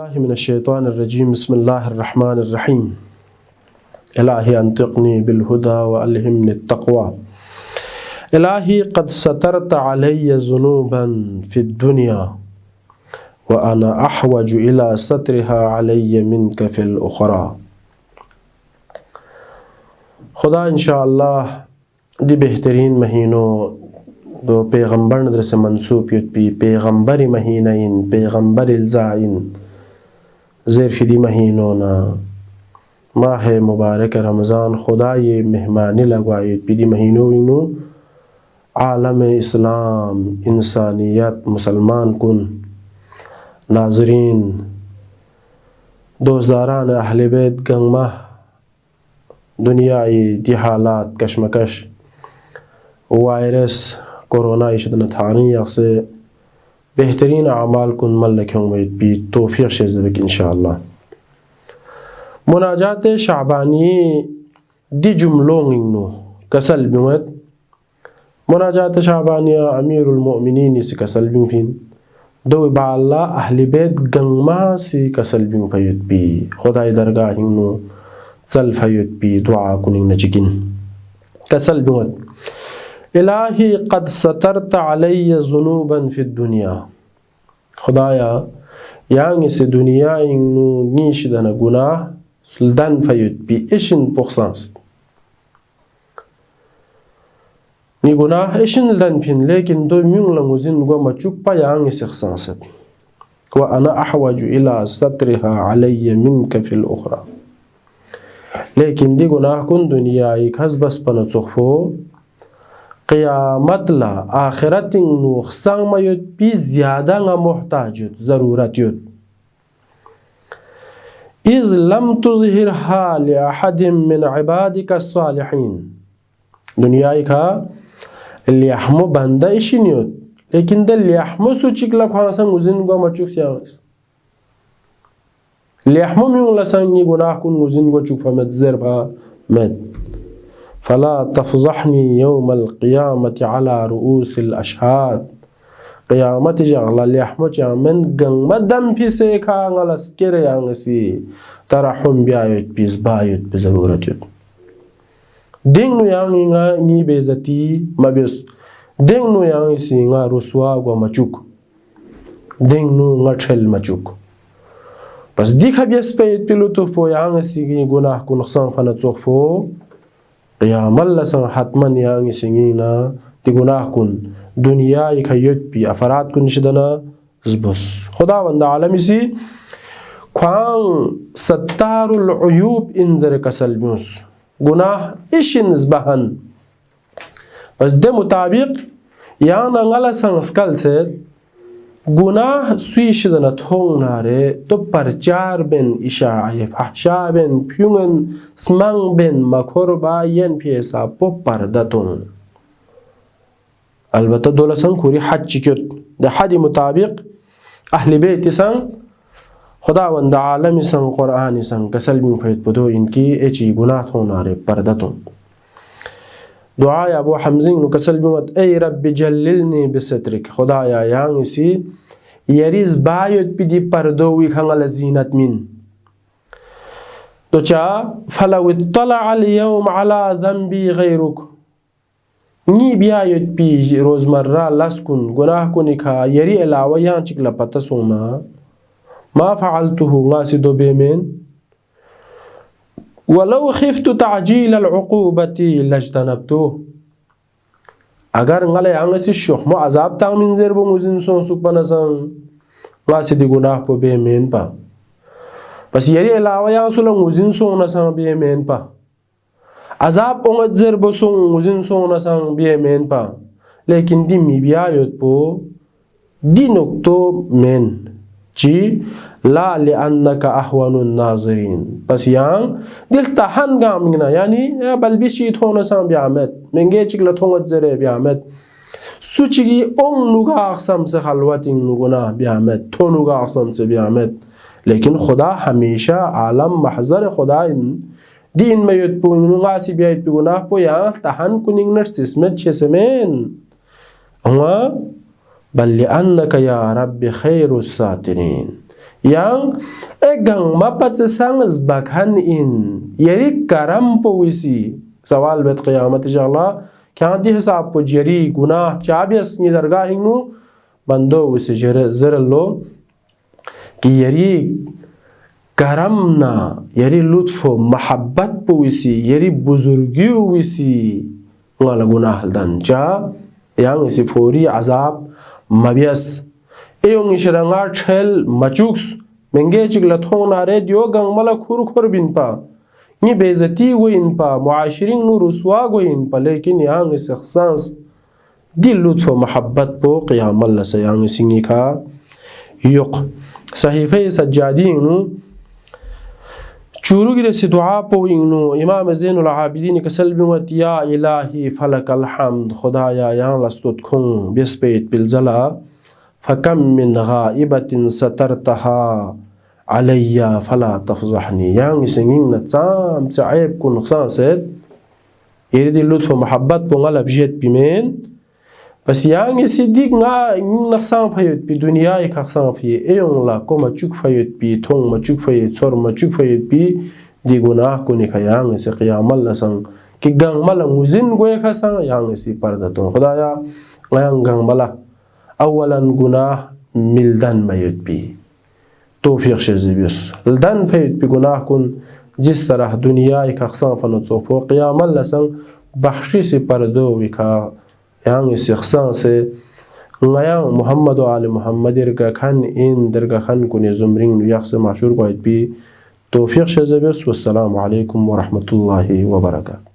बिल्लाहि मिनश्शैतानिर्रजीम बिस्मिल्लाहिर्रहमानिर्रहीम इलाही अंतिक़नी बिलहुदा व अल्हिमनित्तक़वा इलाही क़द सतरत अलैया ज़ुनूबन फ़िद्दुनिया व अना अहवजु इला सत्रिहा अलैया मिनका फ़िल उख़रा। खुदा इंशाअल्लाह दी बेहतरीन महीनों दो पैगम्बर नदर से मंसूब युद्धी पैगम्बरी महीना इन पैगम्बर इल्ज़ाइन ज़ेरफ़िदी महीनों ना माह मुबारक रमज़ान खुदा ये मेहमानी लगवाई युद्धी महीनों इनो आलम इस्लाम इंसानियत मुसलमान कुन नाज़रीन दोस्तदारान अहले बैत गंगमा दुनियाई दी हालात कशमकश वायरस कोरोना इशदन थानी से बेहतरीन आमाल कुन मल लख्यों में भी तौफीक शेज़बक इंशाअल्लाह। मुनाजात शाबानी दी जुमलों इंनो कसल बिंगत मुनाजात शाबानिया अमीरुल मोमिनीन से कसल बिंग फिन दो बाल्ला अहले बैत गंगमा से कसल बिंग फयुत भी खुदाई दरगाह इंनो चल फयुत भी दुआ कुनिंग नचिकिन कसल बिंगत इलाही क़द सतरत अलैया ज़ुनूबन फ़िद्दुनिया खुदाया यांग इस दुनिया इंनु नीश दन गुनाह सुल्तान फयुत भी इशिन पुख्सांस नी गुनाह इशिन दन फिन लेकिन दो म्यूंग लंगुजिन गो मचुक पा यांग इस खसांसत व अना अहवजु इला सत्रिहा अलैया मिनका फ़िल उख़रा। लेकिन दी गुनाह कुन दुनिया एक हज़बस पन चुखफो क़यामत ला आखिरत नुख्सांग मयुत भी ज़्यादा गा मोहताजुत ज़रूरत युत इज़ लम तुज़हिरहा लिअहदिम मिन इबादिका सालिहीन दुनिया का लियाहमो बंदा इशिन युत लेकिन द लियाहमो सुचिक लख्वांसंग उजिन गो मचुक सियांस लियाहमो म्यूंग लसंगी गुनाह कुन उजिन गो चुक फमत ज़रबा मत फला तफ़ज़हनी यौमल क़ियामत अला रुऊसिल अशहाद क़ियामत जगला लियाहमो चामन गंगमा दम फिसे खांगलस केरे यांगसी तरहुम ब्यायुत पिस बायुत पे ज़रूरत युत दिंग नु यांगिंगा नी बेज़ती मबिस दिंग नु यांगिसी nga रुसवा गो मचुक दिंग नु ngachel मचुक बस दिखा बियस पे पिलु तो फो यांगसी गी गुनाह कुन नुकसान फना चोखफो क़यामत लसंग हतमन यांग सिंगिना ती गुनाह कुन दुनिया एक युत भी अफराद कुन निशदना ज़बुस खुदा वंदा आलमी सी ख्वांग सत्तारुल उयूब इंजर कसल ब्यूस गुनाह इशिन ज़बहन बस दे मुताबिक यांग नंगला संग स्कल से गुनाह स्वीशदना थोंग नारे तो परचार बेन इशाए फहशा बेन फ्यूंगन स्मंग बेन मखोरबा यन फियसा पो परदतुन अलबत्ता दोला संग खुरी हज चिक्योत द हदी मुताबिक अहले बैत संग खुदावंद आलमी संग कुरान संग कसल बिन फैत पदो इनकी एची गुनाह थोंग नारे परदतुन दुआ अबू हमजिंग नु कसल बिन ए रब्बि जल्लिलनी बिसत्रिक खुदाया यांग इसी यरिज बायुत पिदी परदोवी खंगल जीनत मिन तो चा फलव इत्तला अल यौम अला ज़ंबी गैरुक नी बियायुत पी रोज़मर्रा लस्कुन गुनाह को निखा यरी अलावा यहाँ चिकला पता सोना मा फ़अलतुहु गासी दो बेमेन वलौ खिफ्तु ताजील अल उक़ूबती लज्तनब्तु अगर ngale angasi shokh mo azab tang min zerbo nguzin son supana sang ngasi di gunah po be men pa bas yari alawa yang sula nguzin son na sang be men pa azab ongat zerbo son nguzin son na sang be men pa lekin di mi biyayot po di nokto men ji la li annaka ahwanun nazirin bas yang dil tahan gamina yani balbishi thona sang biamet menge chikla thongat zere biamet suchigi ong nuga aqsam se khalwating nuguna biamet thonuga aqsam se biamet लेकिन खुदा हमेशा आलम महजर खुदा दिन में युद्ध पुंगा सी बियात पुगुना पो या तहन कुनिंग नर्सिस में छेसमेन हुआ बल्लि अन्नका या rabbi खैरुस सातिरीन yang gang mapat sang bakhan in yeri karam po wisi sawal bet qiyamat inshallah kya di hisab po jeri gunah chabias ni dargah hinu bando wisi zerlo ki yeri karam na yeri lutfo mahabbat po wisi yeri buzurgi wisi ngala gunah dan cha yang isi fori azab mabias eyong ishirangar chel machuks menge chigla thong na re dio gang mala khur khur bin pa ni bezati go in pa muashirin nu ruswa go in pa lekin yang is ihsans dil lutf mahabbat po qiyam Allah sa yang singi kha yuq sahifai sajjadin nu churu gire si dua po inu imam zainul abidin ka salbi wa ya ilahi falakal hamd khudaya yang lastut khung bispeit bil zala فكم من غائبة سترتها علي فلا تفضحني yang singing na tsam tsaib kun nqsan set yedi lutf mahabbat bungal abjet bimen bas yang sidik nga nqsan phayot bi dunya ik nqsan phi eyong la ko ma chuk phayot bi thong ma chuk phayot chor ma chuk phayot bi di gunah kun khayang se qiyamal la sang ki gang mala muzin goy khasang yang si parda to khudaya ngang gang mala أولاً گناه ملدن میت be توفیق شزیبیس لدن فیت be گناه کن جس طرح دنیای که اقسام فنو تصوفو قیام اللہ سن بخشی سی پردوی که یعنی سی اقسام سی غیان محمد و آل محمد درگا کن این درگا کن کنی زمرین یخص معشور باید بی توفیق شزیبیس والسلام علیکم ورحمة الله وبرکاته